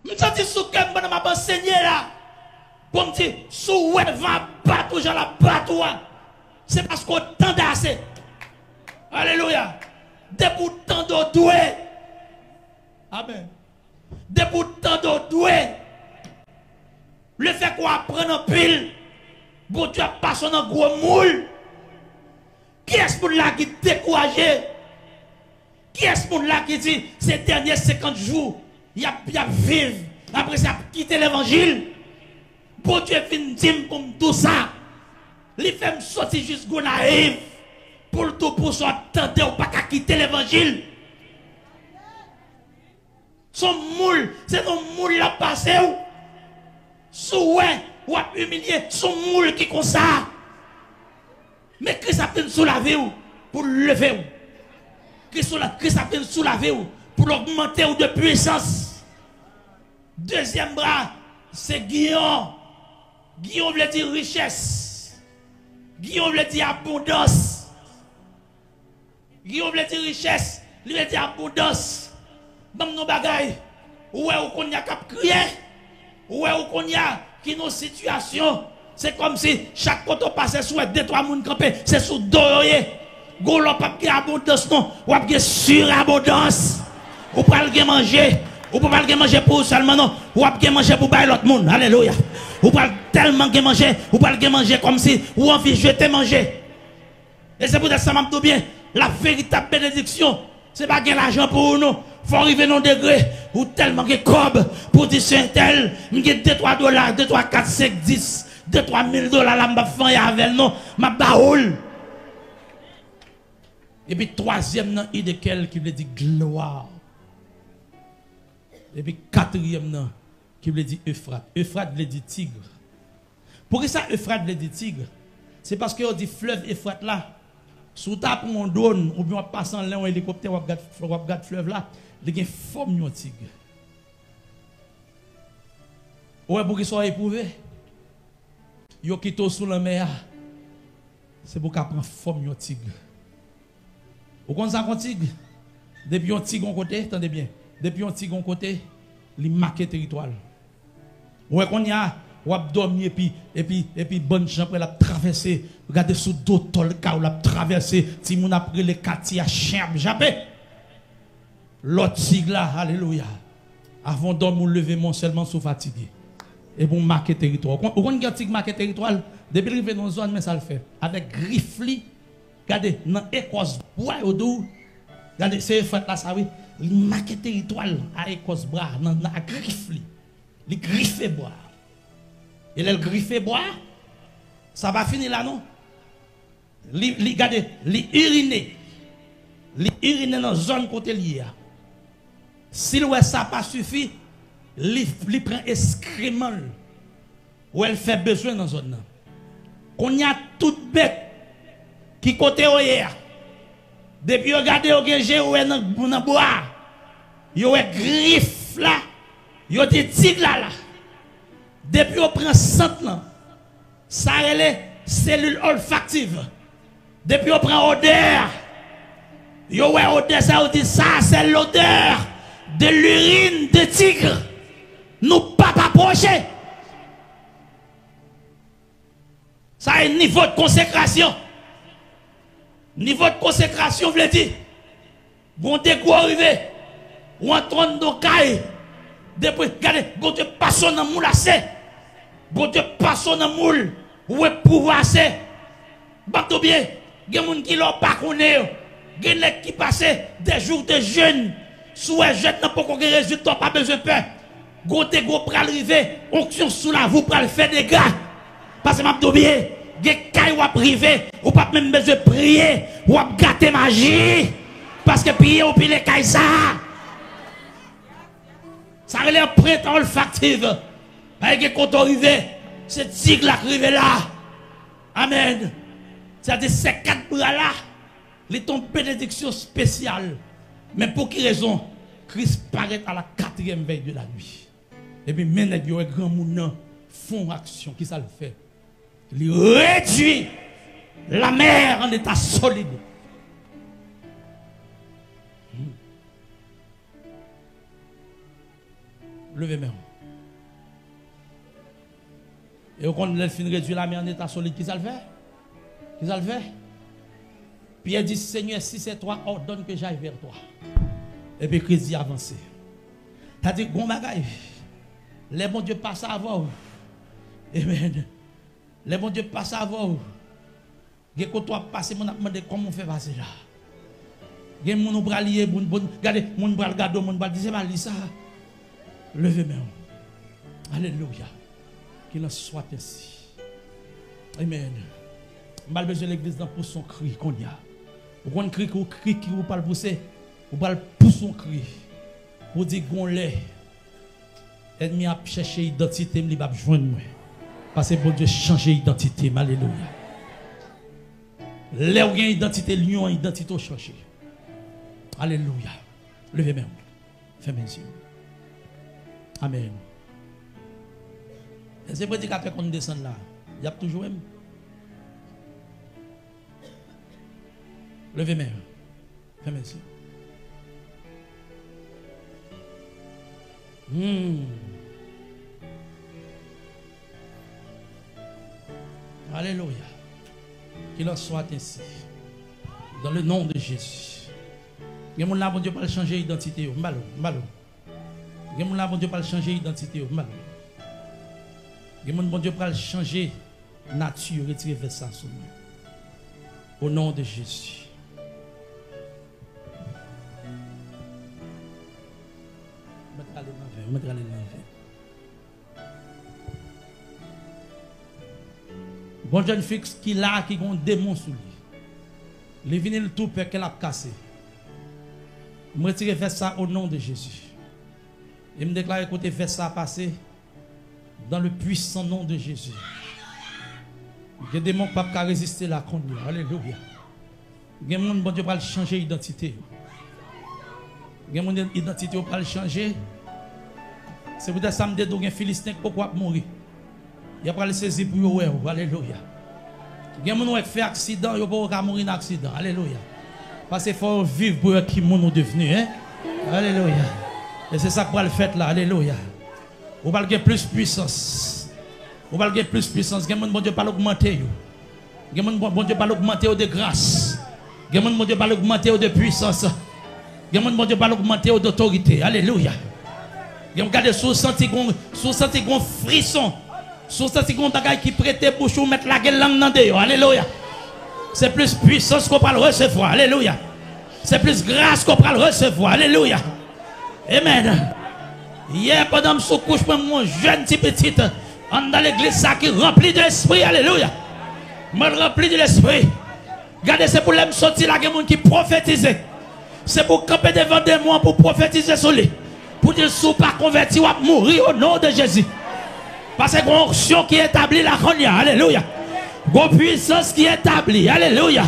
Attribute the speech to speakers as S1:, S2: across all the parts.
S1: Je me sens sous que je m'a enseigné là. Pour me dire, sous ouais, va battre, j'en la battre. C'est parce qu'on tend assez. Alléluia. Des bouts de temps d'autre. Amen. Des bouts de temps d'autre. Le fait qu'on apprenne en pile. Bon Dieu a passé dans un gros moule. Qui est-ce pour là qui est découragé? Qui est-ce pour là qui dit ces derniers 50 jours, il y a vivre. Après ça, quitter l'évangile. Bon Dieu vient dire pour tout ça. Il fait me sortir jusqu'au naïf. Pour tout pour son tenter ou pas quitter l'évangile. Son moule, c'est ton moule là passé ou. Souhait ou à humilier son moule qui comme ça. Mais Christ a fait soulager ou pour lever ou. Christ a fait soulager ou pour augmenter ou de puissance. Deuxième bras, c'est Guillaume. Guillaume veut dire richesse. Guillaume veut dire abondance. Guillaume veut dire richesse. Lui veut dire abondance. Dans nos bagailles, où est-ce qu'on y a qu'à crier? Où est-ce qu'on y a qui nos situations? C'est comme si chaque fois qu'on passe sur 2-3 personnes campées, c'est sous doyer. Golo pas de abondance non, ou pas de surabondance. Ou pas de manger, ou pas de manger pour seulement non, ou pas de manger pour l'autre monde. Alléluia. Ou pas tellement de manger, ou pas de manger comme si ou envie jeter manger. Et c'est pour ça que ça m'a dit bien, la véritable bénédiction, c'est pas gagner l'argent pour nous. Faut arriver à un degré où tellement de cob pour dire c'est tel, m'gé 2-3 dollars, 2-3, 4, 5, 10, 2-3 000 dollars là, m'a fait avec non, m'a baoul. Et puis troisième nan, il de quel qui veut dire gloire. Et puis quatrième nan, qui veut dire Euphrate. Euphrate veut dire tigre. Pourquoi ça Euphrate veut dire tigre? C'est parce qu'on dit fleuve Euphrate là. Sous ta pour un drone, ou bien on passe en l'air, un hélicoptère, on regarde fleuve là, il y a une forme de tigre. Ouais, pour qu'ils soient éprouvés. Yo qui sont sous la mer, c'est pour qu'ils prennent forme de tigre. Vous connaissez ça, un tigre? Depuis un tigre en côté, attendez bien, depuis un tigre en côté, il marque le territoire. Ouais, qu'on y a, ou a dormi et puis bonne chambre elle a traversé, regardez sous d'autres le cas, a traversé, si mon après les quartiers à chien, jamais. L'autre tigre là, alléluia. Avant de dormir, lever mon seulement sous fatigué. Et pour marquer territoire. Vous connaissez un tigre marqué territoire, depuis qu'il dans une zone, mais ça le fait. Avec griffli, regardez, dans l'écosse bois au dos, regardez, c'est fait là, ça oui, il marque territoire à l'écosse bras, dans la griffli. Il griffe bois. Et le griffe bois, ça va finir là, non? Regardez, il urine dans la zone côté lié. Si ça n'a pas suffi, il prend excrément où elle fait besoin dans la zone. Qu'on y a toute bête qui côté hier. Depuis regardez au gagé ou dans le bois, il y a griffe là, il y a des tigres là. Depuis on prend sang là, ça relève cellules olfactives. Depuis on prend odeur, yo ouais odeur ça on dit ça c'est l'odeur de l'urine de tigre. Nous pas approcher. Ça a un niveau de consécration. Niveau de consécration veut dire bon dégoût arrivé ou en train de caille. Depuis regardez bon Dieu passe dans moule assez. Bon Dieu passe dans moule ou est pouvoir assez. Bateau bien, il y a des gens qui l'ont pas connu. Il y a des gens qui passent des jours de jeûne. Sous un jeûne, n'a pas de résultat, pas besoin de peur. Gote go pral rive, onction sous la vous pral faire des gars. Parce que m'a bien, des cailles ou privé, ou pas même besoin de prier, ou gâter magie. Parce que prier ou pile cailles ça. Ça relève printemps olfactif. Avec quand on arrive, c'est tigre là qui arrive là. Amen. C'est-à-dire ces 4 bras là, les ton bénédiction spéciale. Mais pour quelle raison? Christ paraît à la 4e veille de la nuit. Et puis, maintenant, il y a un grand monde font action. Qui ça le fait? Il réduit la mer en état solide. Levez main. Et quand le fin réduit la main en état solide, qui ça le fait? Qui ça le fait? Pierre dit, Seigneur, si c'est toi, ordonne que j'aille vers toi. Et puis Christ dit, avancez. T'as dit, bon bagaille. Les bons dieux passent avant vous. Amen. Les bons dieux passent avant vous. Et quand toi passes, on a demandé comment on fait passer là. Il y a mon bras lié, regardez, mon bras gado, mon bras disait, c'est ça. Levez main. Alléluia. Qu'il en soit ainsi. Amen. Je n'ai pas besoin de l'église pour son cri qu'on y a. Vous avez un cri qui vous parle pousser. Vous parlez pour son cri. Vous dites qu'on l'est. L'ennemi a cherché l'identité, il va joindre moi. Parce que bon Dieu changer l'identité. Alléluia. Là où il y a une identité, l'union, identité chercher. Alléluia. Levez main. Fermez les yeux. Amen. Et c'est pour dire qu'après qu'on descend là, il y a toujours même. Levez main. Fermez les yeux. Alléluia. Qu'il en soit ainsi. Dans le nom de Jésus. Il y a mon là, bon Dieu, pas changer l'identité. Malo. Il y a mon là, bon Dieu, pas changer l'identité. Malo. Il y a mon bon Dieu, pas changer nature, retirer vers ça. Au nom de Jésus. Mettre les mains. Bon jeune fixe qui là, qui a un démon sous lui. Les vinyles tout peur qu'elle a cassé. Je me retire faire ça au nom de Jésus. Et me déclare écoutez, faire ça passer dans le puissant nom de Jésus. Il y a des démons qui ne peuvent pas résister la conduite. Alléluia. Il y a des gens qui ne peuvent pas changer d'identité. Il y a des gens qui ne peuvent pas changer. C'est pour ça que ça me dit qu'il y a un Philistin qui peut mourir. Il va le saisir pour eux. Alléluia. Il y a des gens qui fait accident, ils ne peuvent pas mourir dans accident. Alléluia. Parce qu'il faut vivre pour eux qui sont devenus. Hein? Alléluia. Et c'est ça qu'on va le faire là. Alléluia. Vous va gagner plus puissance. Vous va gagner plus puissance. Il y a des gens qui ne peuvent pas augmenter. Il y a des gens qui ne peuvent pas augmenter de grâce. Il y a des gens qui ne peuvent pas augmenter de puissance. Il y a des gens qui ne peuvent pas augmenter d'autorité. Alléluia. Vous regardez sous senti gon frisson. Sous senti gon bagay qui prêtait pour vous mettre la langue dans dehors. Alléluia. C'est plus puissance qu'on peut recevoir. Alléluia. C'est plus grâce qu'on peut recevoir. Alléluia. Amen. Hier pendant que je couche pour mon jeune petit dans l'église ça qui rempli de l'esprit. Alléluia. Me rempli de l'esprit. Regardez, c'est pour les sortir là, il y a des gens qui prophétisent. C'est pour camper devant des mois pour prophétiser sur lui. Pour dire si vous pas converti, vous mourir au nom de Jésus. Parce que une onction qui établit la conia. Alléluia. Une puissance qui établit. Alléluia.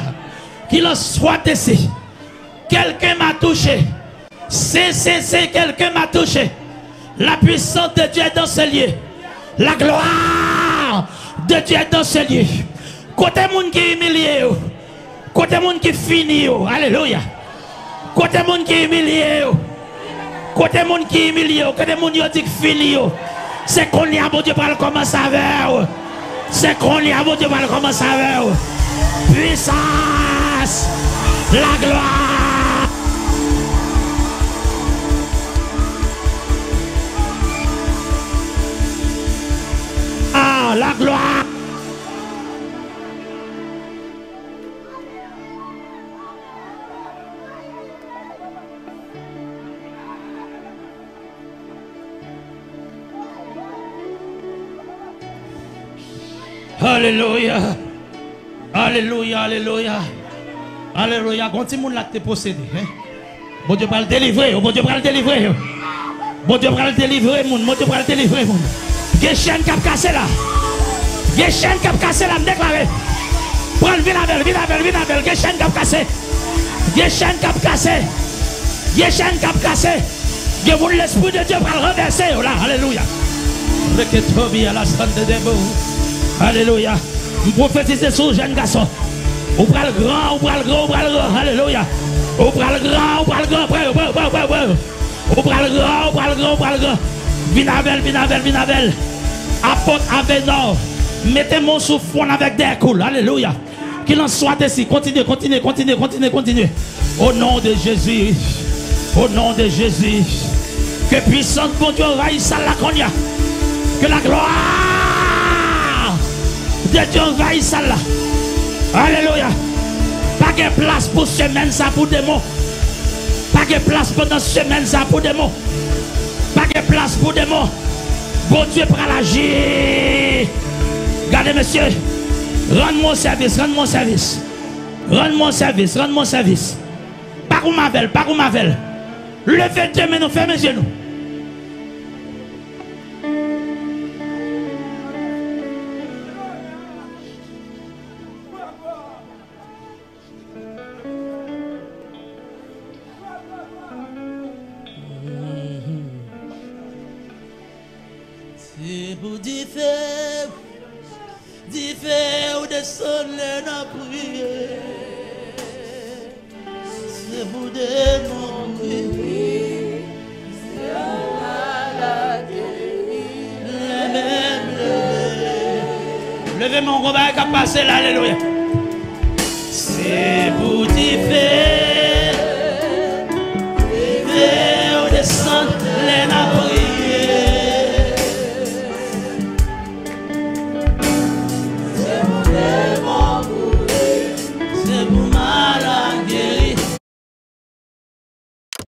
S1: Qu'il en soit ici. Quelqu'un m'a touché. C'est quelqu'un m'a touché. La puissance de Dieu est dans ce lieu. La gloire de Dieu est dans ce lieu. Côté monde qui est humilié. Côté monde qui finit. Alléluia. Côté monde qui est humilié. Côté monde qui est humilié, côté monde qui dit fini, c'est qu'on y a bon Dieu pour commencer avec. C'est qu'on y a bon Dieu pour commencer avec. Puissance, la gloire. Ah, la gloire. Alléluia. Alléluia, alléluia. Alléluia. Quand tout le monde l'a possédé. Bon Dieu va le délivrer. Bon Dieu va le délivrer. Bon Dieu va le délivrer. Bon Dieu va le délivrer. Il y a une chaîne qui a cassé là. Il y a une chaîne qui a cassé là. Me déclarer. Prends le vinabel. Il y a une chaîne qui a cassé. Il y a une chaîne qui a cassé. Il y a une chaîne qui a cassé. Il y a l'esprit de Dieu va le renverser. Alléluia. Alléluia. Je prophétise sur le jeune garçon. Ou prend le grand, ou prend le grand, ou prend le grand. Alléluia. Ou prend le grand, ou prend le grand. Ou prend le grand, ou prend le grand, ou prend le grand. Vinavel, Vinavel, Vinavel. Apôtre Avenor. Mettez mon souffle avec des coups. Alléluia. Qu'il en soit ici. Continuez, continuez, continuez, continuez, continuez. Au nom de Jésus. Au nom de Jésus. Que puissance bon Dieu envahisse la conia. Que la gloire de Dieu envahisse là. Alléluia. Pas de place pour semaine ça pour démons. Pas de place pendant semaine ça pour démons. Pas de place pour démons. Bon Dieu prend l'agir. Regardez monsieur. Rends-moi service, rends-moi service. Rends-moi service, rends-moi service. Par où m'appelle, par où m'appelle. Levez tes mains, nous fermez les genoux.
S2: C'est pour diffère ou descendre la prière. C'est pour démontrer. C'est la
S1: levez mon combat qui a passé là, alléluia.
S2: C'est pour diffère.